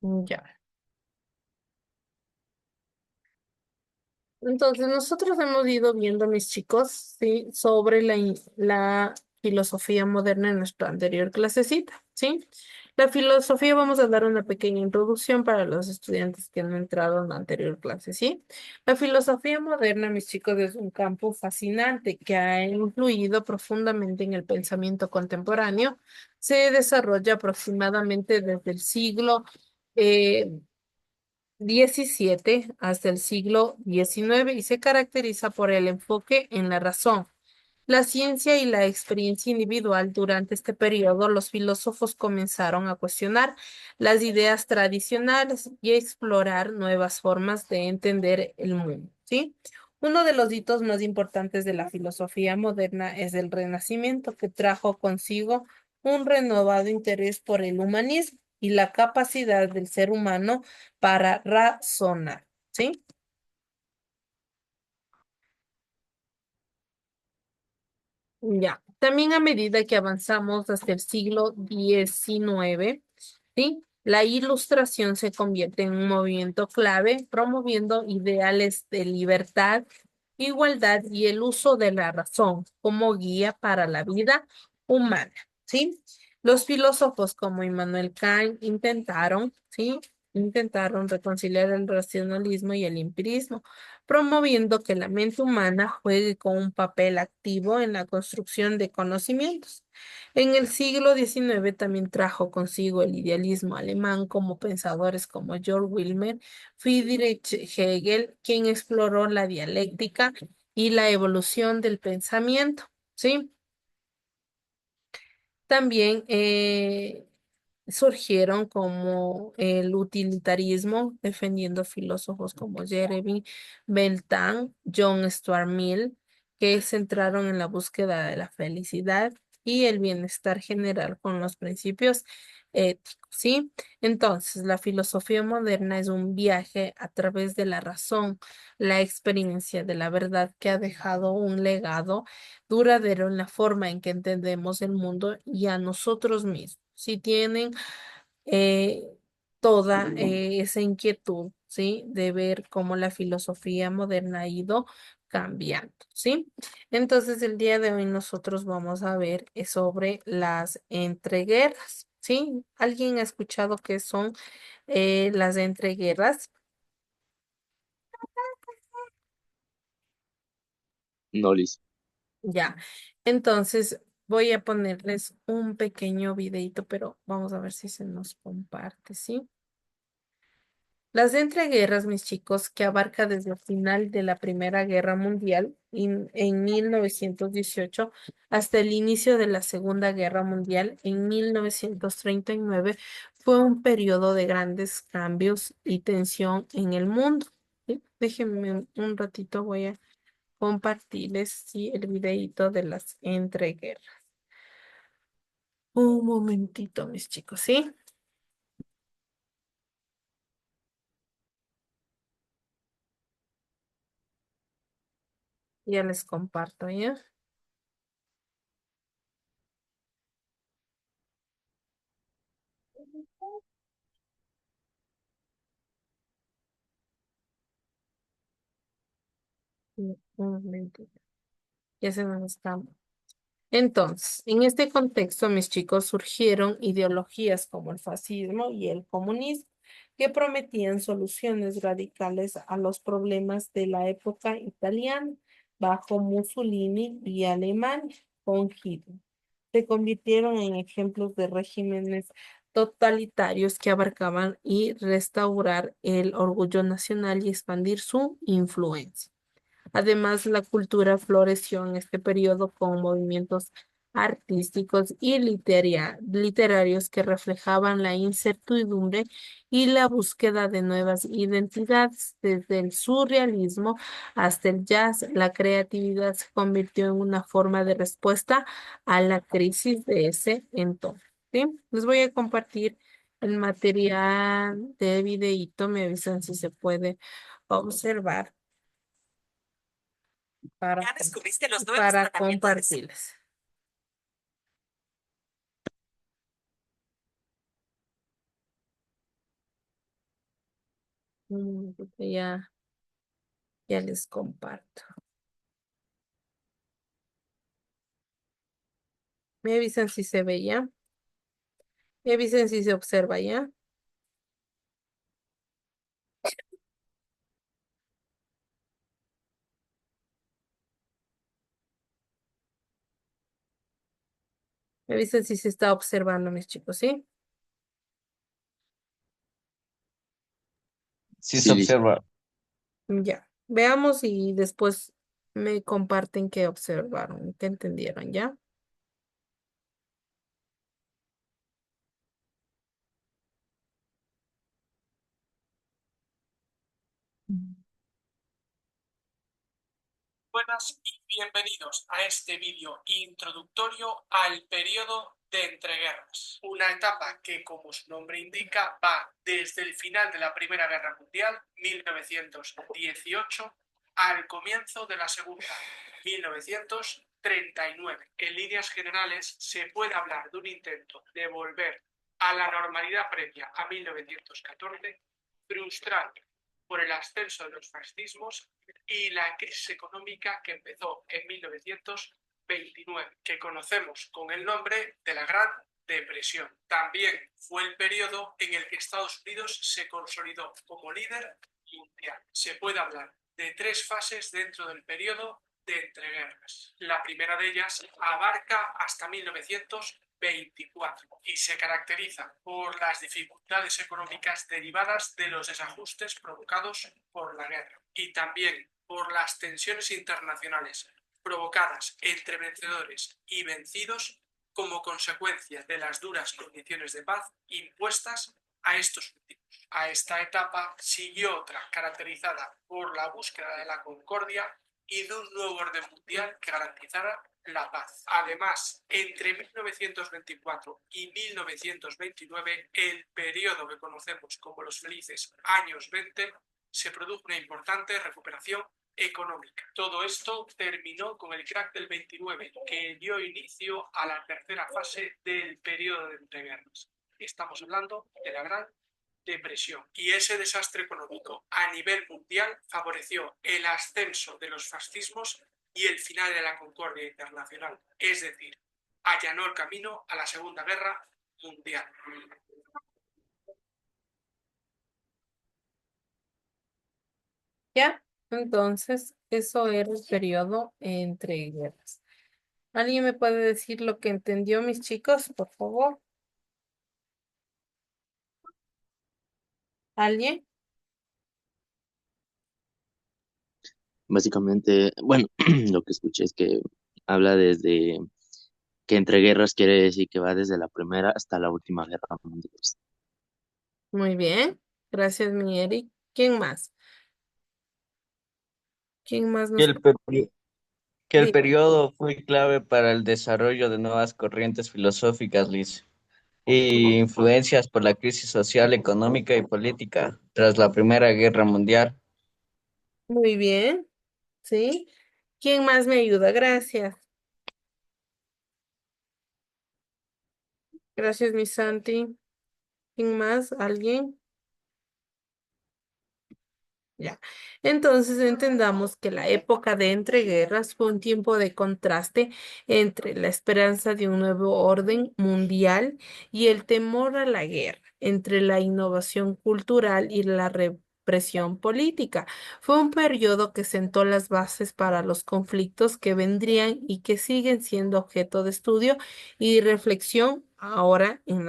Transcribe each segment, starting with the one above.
Ya. Entonces, nosotros hemos ido viendo, mis chicos, sí, sobre la filosofía moderna en nuestra anterior clasecita, ¿sí? La filosofía, vamos a dar una pequeña introducción para los estudiantes que no entraron en la anterior clase, ¿sí? La filosofía moderna, mis chicos, es un campo fascinante que ha influido profundamente en el pensamiento contemporáneo. Se desarrolla aproximadamente desde el siglo eh, 17 hasta el siglo XIX y se caracteriza por el enfoque en la razón, la ciencia y la experiencia individual. Durante este periodo, los filósofos comenzaron a cuestionar las ideas tradicionales y a explorar nuevas formas de entender el mundo, ¿sí? Uno de los hitos más importantes de la filosofía moderna es el Renacimiento, que trajo consigo un renovado interés por el humanismo y la capacidad del ser humano para razonar, ¿sí? Ya. También a medida que avanzamos hasta el siglo XIX, ¿sí? La ilustración se convierte en un movimiento clave, promoviendo ideales de libertad, igualdad y el uso de la razón como guía para la vida humana, ¿sí? Los filósofos como Immanuel Kant intentaron, ¿sí? Intentaron reconciliar el racionalismo y el empirismo, promoviendo que la mente humana juegue con un papel activo en la construcción de conocimientos. En el siglo XIX también trajo consigo el idealismo alemán como pensadores como Georg Wilhelm Friedrich Hegel, quien exploró la dialéctica y la evolución del pensamiento, ¿sí? También surgieron como el utilitarismo, defendiendo filósofos como Jeremy Bentham, John Stuart Mill, que se centraron en la búsqueda de la felicidad y el bienestar general con los principios éticos, ¿sí? Entonces, la filosofía moderna es un viaje a través de la razón, la experiencia de la verdad que ha dejado un legado duradero en la forma en que entendemos el mundo y a nosotros mismos. Si tienen eh, toda esa inquietud, ¿sí? De ver cómo la filosofía moderna ha ido cambiando, ¿sí? Entonces, el día de hoy nosotros vamos a ver sobre las entreguerras, ¿sí? ¿Alguien ha escuchado qué son las entreguerras? No, listo. Ya. Entonces, voy a ponerles un pequeño videito, pero vamos a ver si se nos comparte, ¿sí? Las entreguerras, mis chicos, que abarca desde el final de la Primera Guerra Mundial en 1918 hasta el inicio de la Segunda Guerra Mundial en 1939, fue un periodo de grandes cambios y tensión en el mundo. ¿Sí? Déjenme un ratito, voy a compartirles, sí, el videito de las entreguerras. Un momentito, mis chicos, ¿sí? Ya les comparto, ¿ya? Un momentito. Ya se nos está. Entonces, en este contexto, mis chicos, surgieron ideologías como el fascismo y el comunismo, que prometían soluciones radicales a los problemas de la época italiana, bajo Mussolini y Alemania, con Hitler. Se convirtieron en ejemplos de regímenes totalitarios que abarcaban y restaurar el orgullo nacional y expandir su influencia. Además, la cultura floreció en este periodo con movimientos artísticos y literarios que reflejaban la incertidumbre y la búsqueda de nuevas identidades. Desde el surrealismo hasta el jazz, la creatividad se convirtió en una forma de respuesta a la crisis de ese entorno. ¿Sí? Les voy a compartir el material de videíto, me avisan si se puede observar para, ya descubriste los nuevos para compartirles. Ya, ya les comparto. Me avisan si se ve ya. Me avisan si se observa ya. Me avisan si se está observando, mis chicos, ¿sí? Sí se Sí, listo. observa. Ya. Veamos y después me comparten qué observaron, qué entendieron, ¿ya? Buenas y bienvenidos a este vídeo introductorio al periodo de entreguerras. Una etapa que, como su nombre indica, va desde el final de la Primera Guerra Mundial, 1918, al comienzo de la Segunda, 1939. En líneas generales, se puede hablar de un intento de volver a la normalidad previa a 1914, frustrado por el ascenso de los fascismos y la crisis económica que empezó en 1929, que conocemos con el nombre de la Gran Depresión. También fue el periodo en el que Estados Unidos se consolidó como líder mundial. Se puede hablar de tres fases dentro del periodo de entreguerras. La primera de ellas abarca hasta 1924 y se caracteriza por las dificultades económicas derivadas de los desajustes provocados por la guerra y también por las tensiones internacionales provocadas entre vencedores y vencidos como consecuencia de las duras condiciones de paz impuestas a estos últimos. A esta etapa siguió otra caracterizada por la búsqueda de la concordia y de un nuevo orden mundial que garantizara la paz. Además, entre 1924 y 1929, el periodo que conocemos como los felices años 20, se produjo una importante recuperación económica. Todo esto terminó con el crack del 29, que dio inicio a la tercera fase del periodo de entreguerras. Estamos hablando de la Gran Depresión. Y ese desastre económico a nivel mundial favoreció el ascenso de los fascismos y el final de la concordia internacional, es decir, allanó el camino a la Segunda Guerra Mundial. ¿Ya? Entonces, eso era el periodo entre guerras. ¿Alguien me puede decir lo que entendió, mis chicos, por favor? ¿Alguien? Básicamente, bueno, lo que escuché es que habla desde que entre guerras quiere decir que va desde la primera hasta la última guerra mundial. Muy bien. Gracias, mi Eric. ¿Quién más? ¿Quién más Que nos... el, peri- que el Dime. periodo fue clave para el desarrollo de nuevas corrientes filosóficas, Liz, y influencias por la crisis social, económica y política tras la Primera Guerra Mundial. Muy bien. ¿Sí? ¿Quién más me ayuda? Gracias. Gracias, mi Santi. ¿Quién más? ¿Alguien? Ya. Entonces entendamos que la época de entreguerras fue un tiempo de contraste entre la esperanza de un nuevo orden mundial y el temor a la guerra, entre la innovación cultural y la represión política. Fue un periodo que sentó las bases para los conflictos que vendrían y que siguen siendo objeto de estudio y reflexión ahora en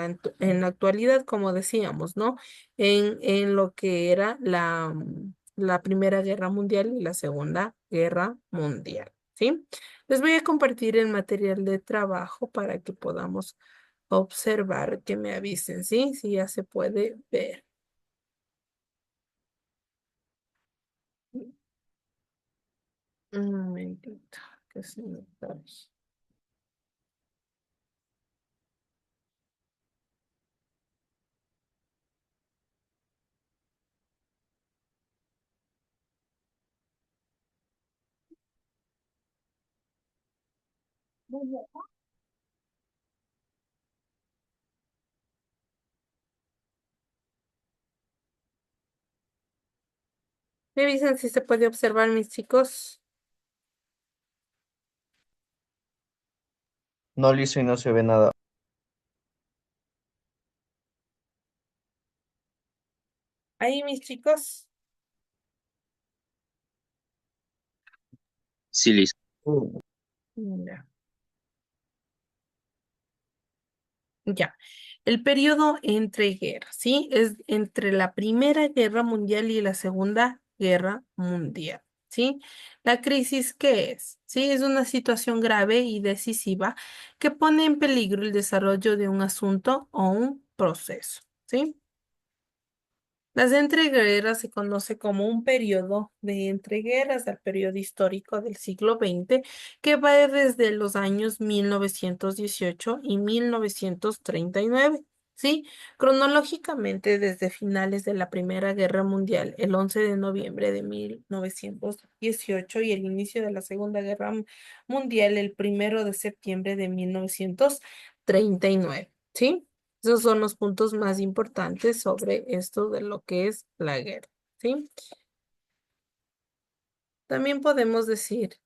la actualidad, como decíamos, ¿no? En lo que era la Primera Guerra Mundial y la Segunda Guerra Mundial, ¿sí? Les voy a compartir el material de trabajo para que podamos observar, que me avisen, ¿sí? Si ya se puede ver. Un momentito, que se me trae. Me avisan si se puede observar, mis chicos. No, liso, y no se ve nada. Ahí, mis chicos. Sí, listo. Ya. Ya. El periodo entre guerras, ¿sí? Es entre la Primera Guerra Mundial y la Segunda Guerra Mundial, ¿sí? La crisis, ¿qué es? Sí, es una situación grave y decisiva que pone en peligro el desarrollo de un asunto o un proceso, ¿sí? Las entreguerras se conoce como un periodo de entreguerras al periodo histórico del siglo XX que va desde los años 1918 y 1939. ¿Sí? Cronológicamente, desde finales de la Primera Guerra Mundial, el 11 de noviembre de 1918 y el inicio de la Segunda Guerra Mundial, el 1 de septiembre de 1939. ¿Sí? Esos son los puntos más importantes sobre esto de lo que es la guerra, ¿sí? También podemos decir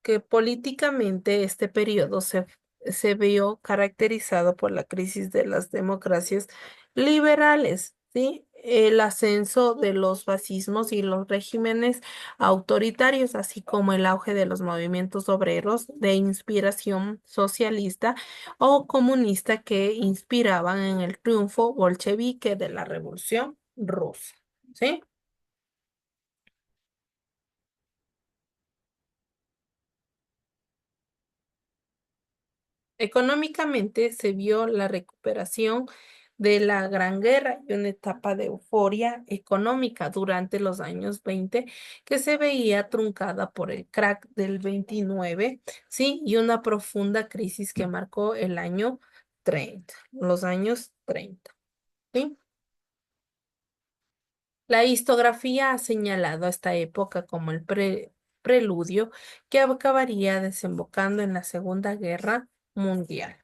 que políticamente este periodo se vio caracterizado por la crisis de las democracias liberales, ¿sí? El ascenso de los fascismos y los regímenes autoritarios, así como el auge de los movimientos obreros de inspiración socialista o comunista que inspiraban en el triunfo bolchevique de la Revolución Rusa, ¿sí? Económicamente se vio la recuperación de la Gran Guerra y una etapa de euforia económica durante los años 20 que se veía truncada por el crack del 29, ¿sí? Y una profunda crisis que marcó el año 30, los años 30, ¿sí? La historiografía ha señalado a esta época como el preludio que acabaría desembocando en la Segunda Guerra Mundial.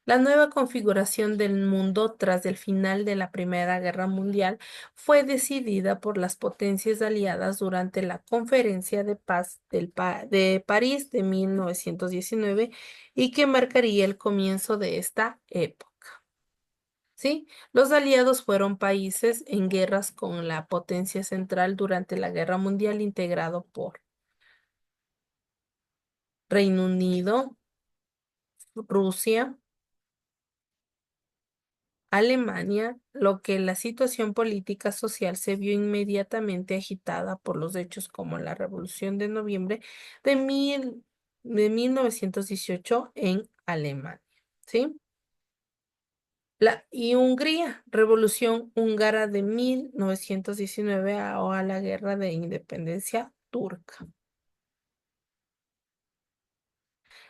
La nueva configuración del mundo tras el final de la Primera Guerra Mundial fue decidida por las potencias aliadas durante la Conferencia de Paz de París de 1919 y que marcaría el comienzo de esta época. ¿Sí? Los aliados fueron países en guerras con la potencia central durante la Guerra Mundial integrado por Reino Unido, Rusia, Alemania, lo que la situación política social se vio inmediatamente agitada por los hechos como la Revolución de Noviembre de, de 1918 en Alemania, ¿sí? Y Hungría, Revolución húngara de 1919 o a la Guerra de Independencia turca.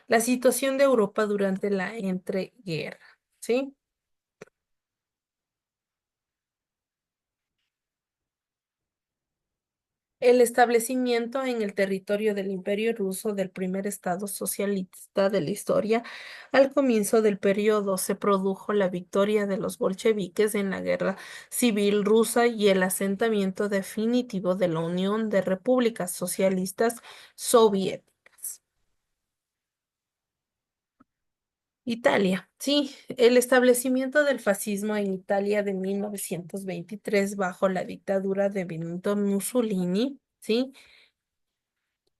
La situación de Europa durante la entreguerra, ¿sí? El establecimiento en el territorio del Imperio Ruso del primer estado socialista de la historia, al comienzo del periodo se produjo la victoria de los bolcheviques en la Guerra Civil Rusa y el asentamiento definitivo de la Unión de Repúblicas Socialistas Soviéticas. Italia, sí, el establecimiento del fascismo en Italia de 1923 bajo la dictadura de Benito Mussolini, ¿sí?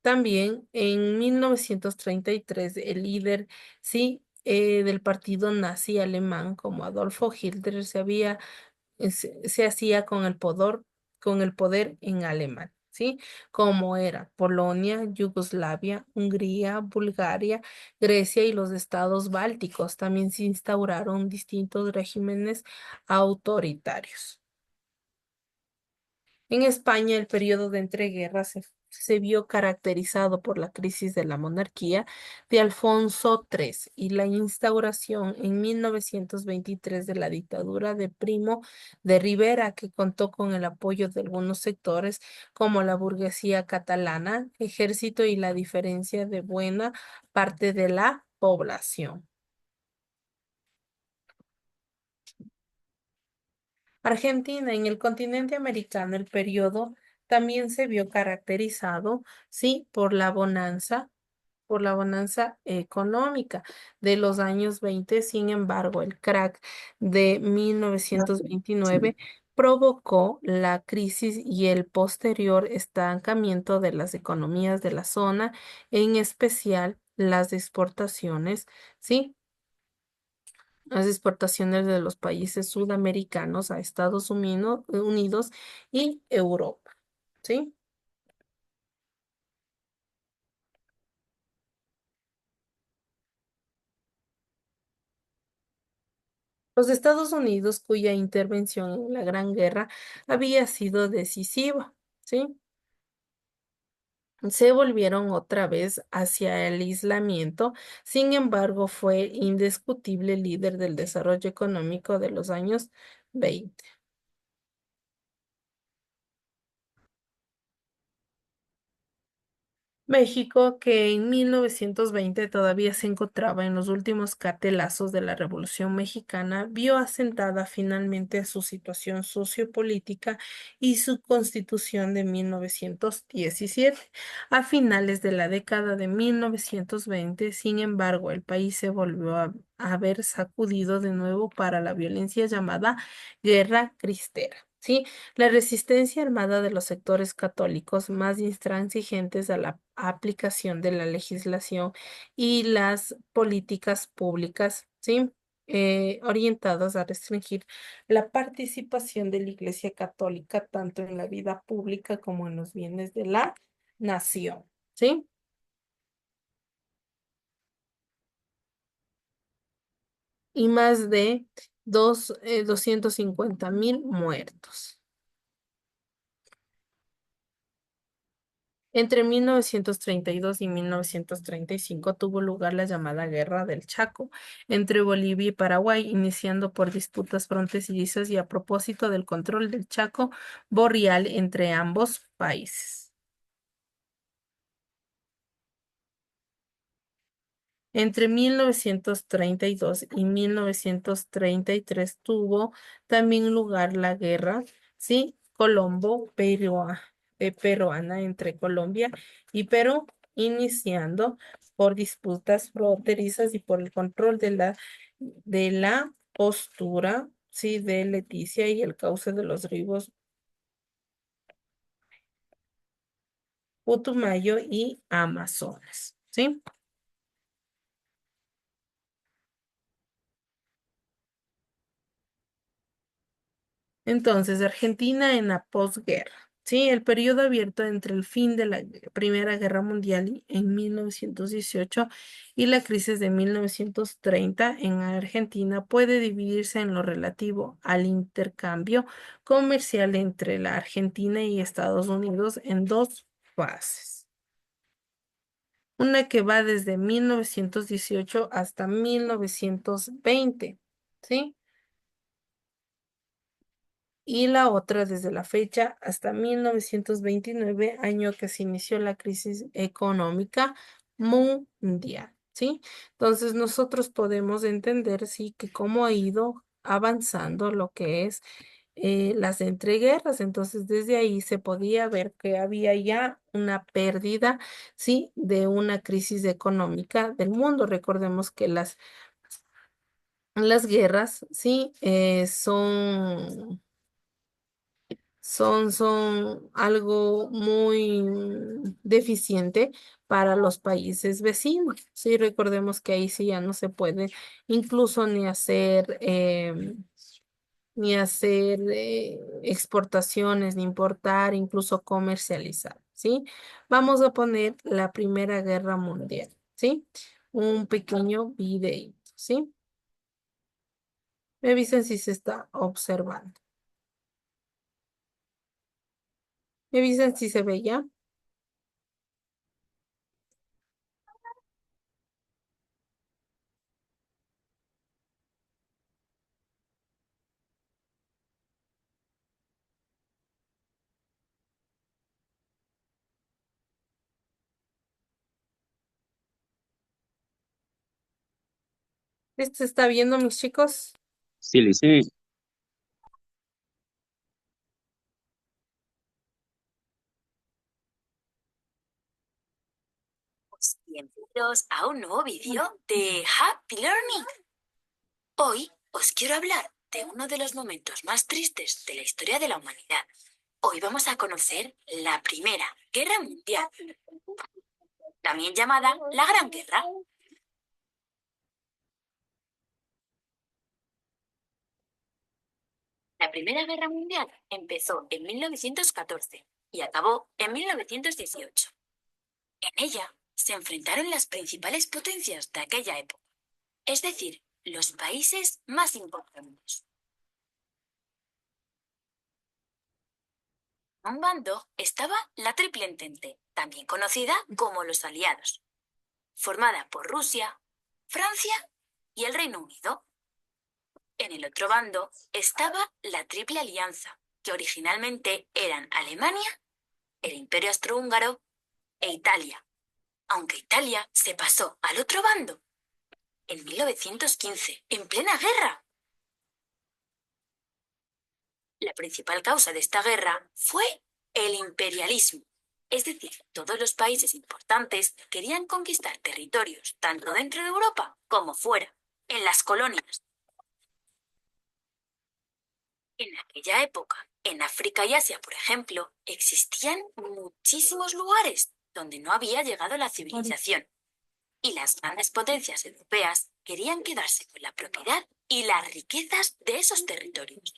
También en 1933 el líder, sí, del partido nazi alemán como Adolfo Hitler se hacía con el poder en alemán, ¿sí? Como era Polonia, Yugoslavia, Hungría, Bulgaria, Grecia y los estados bálticos. También se instauraron distintos regímenes autoritarios. En España, el periodo de entreguerras se vio caracterizado por la crisis de la monarquía de Alfonso III y la instauración en 1923 de la dictadura de Primo de Rivera, que contó con el apoyo de algunos sectores como la burguesía catalana, ejército y la diferencia de buena parte de la población. Argentina, en el continente americano, el periodo también se vio caracterizado, sí, por la bonanza económica de los años 20. Sin embargo, el crack de 1929 provocó la crisis y el posterior estancamiento de las economías de la zona, en especial las exportaciones, ¿sí? Las exportaciones de los países sudamericanos a Unidos y Europa, ¿sí? Los Estados Unidos, cuya intervención en la Gran Guerra había sido decisiva, ¿sí? Se volvieron otra vez hacia el aislamiento. Sin embargo, fue indiscutible líder del desarrollo económico de los años 20. México, que en 1920 todavía se encontraba en los últimos cartelazos de la Revolución Mexicana, vio asentada finalmente su situación sociopolítica y su constitución de 1917. A finales de la década de 1920, sin embargo, el país se volvió a ver sacudido de nuevo para la violencia llamada Guerra Cristera. ¿Sí? La resistencia armada de los sectores católicos más intransigentes a la aplicación de la legislación y las políticas públicas, ¿sí? Orientadas a restringir la participación de la Iglesia Católica tanto en la vida pública como en los bienes de la nación, ¿sí? Y más de 250.000 muertos. Entre 1932 y 1935 tuvo lugar la llamada Guerra del Chaco entre Bolivia y Paraguay, iniciando por disputas fronterizas y a propósito del control del Chaco boreal entre ambos países. Entre 1932 y 1933 tuvo también lugar la guerra, ¿sí? Peruana entre Colombia y Perú, iniciando por disputas fronterizas y por el control de la postura, ¿sí? De Leticia y el cauce de los ríos Putumayo y Amazonas, ¿sí? Entonces, Argentina en la posguerra. Sí, el periodo abierto entre el fin de la Primera Guerra Mundial en 1918 y la crisis de 1930 en Argentina puede dividirse en lo relativo al intercambio comercial entre la Argentina y Estados Unidos en dos fases. Una que va desde 1918 hasta 1920, ¿sí? Y la otra desde la fecha hasta 1929, año que se inició la crisis económica mundial, ¿sí? Entonces nosotros podemos entender, sí, que cómo ha ido avanzando lo que es las entreguerras. Entonces desde ahí se podía ver que había ya una pérdida, sí, de una crisis económica del mundo. Recordemos que las guerras, sí, son algo muy deficiente para los países vecinos. Sí, recordemos que ahí sí ya no se puede incluso ni hacer exportaciones, ni importar, incluso comercializar, ¿sí? Vamos a poner la Primera Guerra Mundial, ¿sí? Un pequeño videíto, ¿sí? Me avisan si se está observando. Me avisan si se ve ya. ¿Este está viendo, mis chicos? Sí, Liz, sí. Bienvenidos a un nuevo vídeo de Happy Learning. Hoy os quiero hablar de uno de los momentos más tristes de la historia de la humanidad. Hoy vamos a conocer la Primera Guerra Mundial, también llamada la Gran Guerra. La Primera Guerra Mundial empezó en 1914 y acabó en 1918. En ella se enfrentaron las principales potencias de aquella época, es decir, los países más importantes. En un bando estaba la Triple Entente, también conocida como los Aliados, formada por Rusia, Francia y el Reino Unido. En el otro bando estaba la Triple Alianza, que originalmente eran Alemania, el Imperio Austrohúngaro e Italia, aunque Italia se pasó al otro bando en 1915, en plena guerra. La principal causa de esta guerra fue el imperialismo, es decir, todos los países importantes querían conquistar territorios, tanto dentro de Europa como fuera, en las colonias. En aquella época, en África y Asia, por ejemplo, existían muchísimos lugares donde no había llegado la civilización, y las grandes potencias europeas querían quedarse con la propiedad y las riquezas de esos territorios.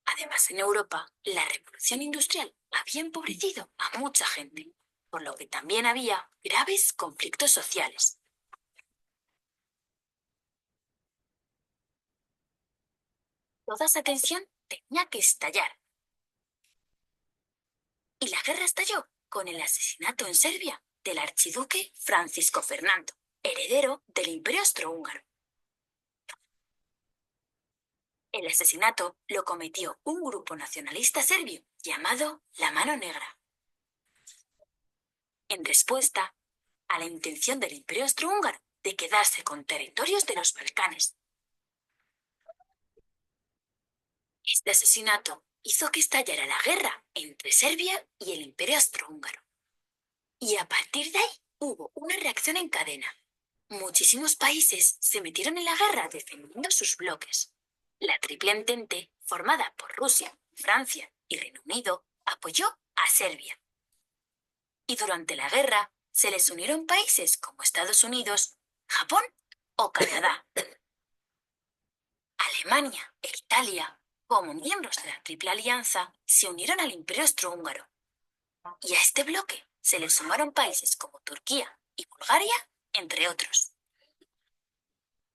Además, en Europa, la revolución industrial había empobrecido a mucha gente, por lo que también había graves conflictos sociales. Toda esa tensión tenía que estallar. Y la guerra estalló con el asesinato en Serbia del archiduque Francisco Fernando, heredero del Imperio Austrohúngaro. El asesinato lo cometió un grupo nacionalista serbio llamado la Mano Negra, en respuesta a la intención del Imperio Austrohúngaro de quedarse con territorios de los Balcanes. Este asesinato hizo que estallara la guerra entre Serbia y el Imperio Austrohúngaro. Y a partir de ahí hubo una reacción en cadena. Muchísimos países se metieron en la guerra defendiendo sus bloques. La Triple Entente, formada por Rusia, Francia y Reino Unido, apoyó a Serbia. Y durante la guerra se les unieron países como Estados Unidos, Japón o Canadá. Alemania e Italia, como miembros de la Triple Alianza, se unieron al Imperio Austrohúngaro. Y a este bloque se le sumaron países como Turquía y Bulgaria, entre otros.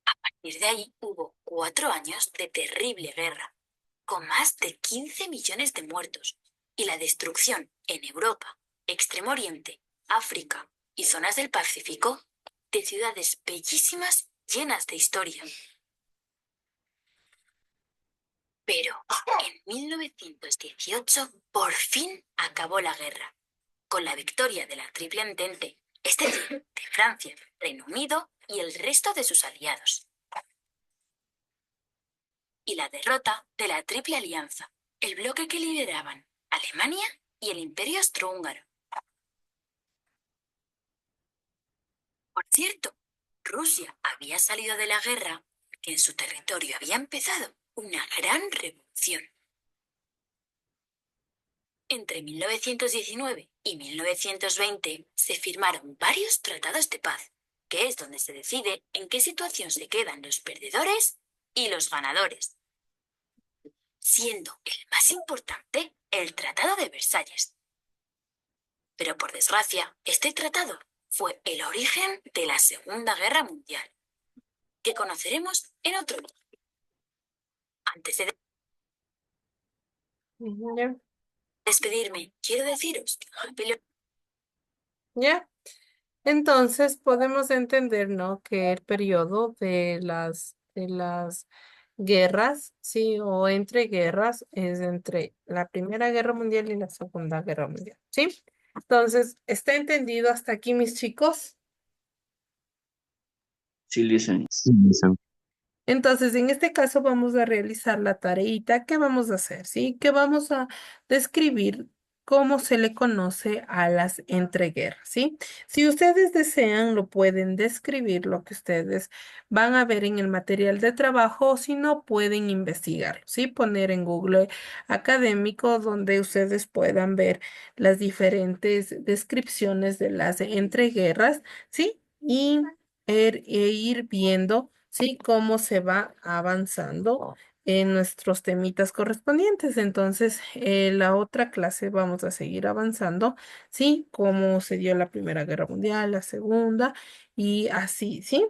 A partir de ahí hubo 4 años de terrible guerra, con más de 15 millones de muertos y la destrucción en Europa, Extremo Oriente, África y zonas del Pacífico de ciudades bellísimas llenas de historia. Pero en 1918 por fin acabó la guerra, con la victoria de la Triple Entente, es decir, de Francia, Reino Unido y el resto de sus aliados. Y la derrota de la Triple Alianza, el bloque que lideraban Alemania y el Imperio Austrohúngaro. Por cierto, Rusia había salido de la guerra porque en su territorio había empezado una gran revolución. Entre 1919 y 1920 se firmaron varios tratados de paz, que es donde se decide en qué situación se quedan los perdedores y los ganadores, siendo el más importante el Tratado de Versalles. Pero por desgracia, este tratado fue el origen de la Segunda Guerra Mundial, que conoceremos en otro vídeo. Antes de Ya, despedirme, quiero deciros que Happy Learning ya. Entonces podemos entender, ¿no? Que el periodo de las guerras, sí, o entre guerras, es entre la Primera Guerra Mundial y la Segunda Guerra Mundial, ¿sí? Entonces, ¿está entendido hasta aquí, mis chicos? Sí, listen. Sí, Lisa. Entonces, en este caso vamos a realizar la tareita. ¿Qué vamos a hacer? ¿Sí? Que vamos a describir cómo se le conoce a las entreguerras, ¿sí? Si ustedes desean, lo pueden describir lo que ustedes van a ver en el material de trabajo, o si no, pueden investigarlo, ¿sí? Poner en Google académico donde ustedes puedan ver las diferentes descripciones de las entreguerras, ¿sí? Y ir viendo, ¿sí? Cómo se va avanzando en nuestros temitas correspondientes. Entonces, la otra clase vamos a seguir avanzando, ¿sí? Cómo se dio la Primera Guerra Mundial, la Segunda, y así, ¿sí?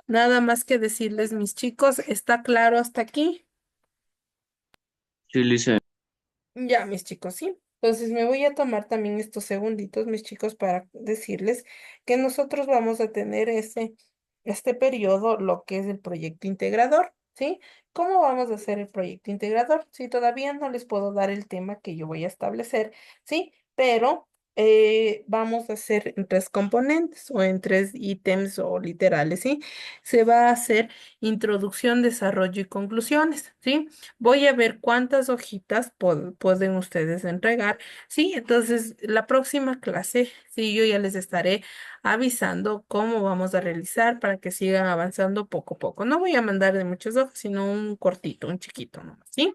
Nada más que decirles, mis chicos, ¿está claro hasta aquí? Sí, Lice. Ya, mis chicos, sí. Entonces me voy a tomar también estos segunditos, mis chicos, para decirles que nosotros vamos a tener este periodo, lo que es el proyecto integrador, ¿sí? ¿Cómo vamos a hacer el proyecto integrador? Sí, todavía no les puedo dar el tema que yo voy a establecer, ¿sí? Pero vamos a hacer en tres componentes o en tres ítems o literales, ¿sí? Se va a hacer introducción, desarrollo y conclusiones, ¿sí? Voy a ver cuántas hojitas pueden ustedes entregar. Sí, entonces la próxima clase, sí, yo ya les estaré avisando cómo vamos a realizar para que sigan avanzando poco a poco. No voy a mandar de muchas hojas, sino un cortito, un chiquito nomás, ¿sí?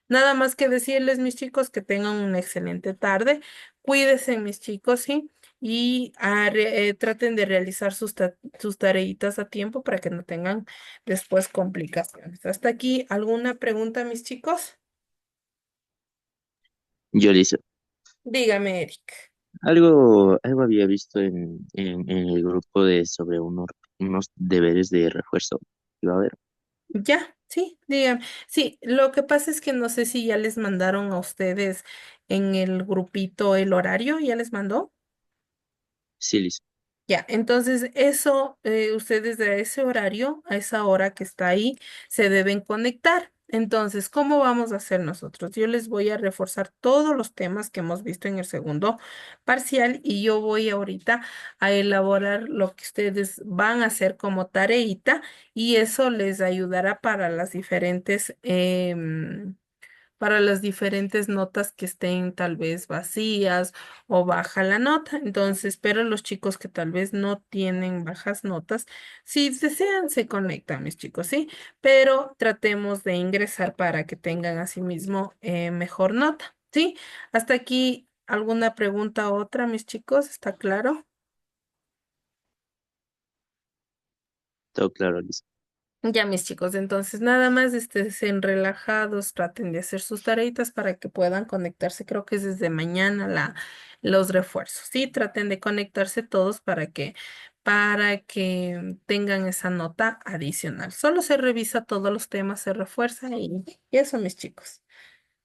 Nada más que decirles, mis chicos, que tengan una excelente tarde. Cuídense, mis chicos, ¿sí? Y traten de realizar sus tareitas a tiempo para que no tengan después complicaciones. Hasta aquí, ¿alguna pregunta, mis chicos? Yo, Lice. Dígame, Eric. Algo había visto en el grupo de sobre unos deberes de refuerzo. Iba a ver. Ya, sí, dígame. Sí, lo que pasa es que no sé si ya les mandaron a ustedes en el grupito el horario, ¿ya les mandó? Sí, Lice. Ya, entonces eso, ustedes de ese horario, a esa hora que está ahí, se deben conectar. Entonces, ¿cómo vamos a hacer nosotros? Yo les voy a reforzar todos los temas que hemos visto en el segundo parcial y yo voy ahorita a elaborar lo que ustedes van a hacer como tareita y eso les ayudará para las diferentes notas que estén tal vez vacías o baja la nota. Entonces, pero los chicos que tal vez no tienen bajas notas, si desean, se conectan, mis chicos, ¿sí? Pero tratemos de ingresar para que tengan asimismo mejor nota, ¿sí? Hasta aquí, ¿alguna pregunta otra, mis chicos? ¿Está claro? Todo claro, Lice. Ya, mis chicos, entonces nada más estén relajados, traten de hacer sus tareitas para que puedan conectarse. Creo que es desde mañana los refuerzos. Sí, traten de conectarse todos para que tengan esa nota adicional. Solo se revisa todos los temas, se refuerza y eso, mis chicos.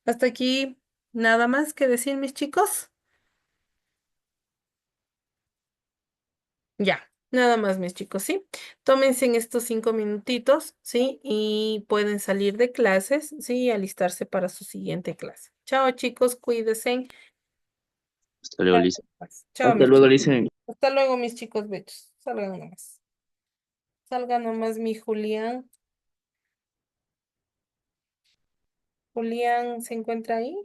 Hasta aquí, nada más que decir, mis chicos. Ya, nada más, mis chicos, ¿sí? Tómense en estos 5 minutitos, ¿sí? Y pueden salir de clases, ¿sí? Y alistarse para su siguiente clase. Chao, chicos, cuídense. Hasta luego, Lice. Chao, Hasta mis luego, chicos. Lice. Hasta luego, mis chicos bellos. Salgan nomás. Salgan nomás, mi Julián. Julián, ¿se encuentra ahí?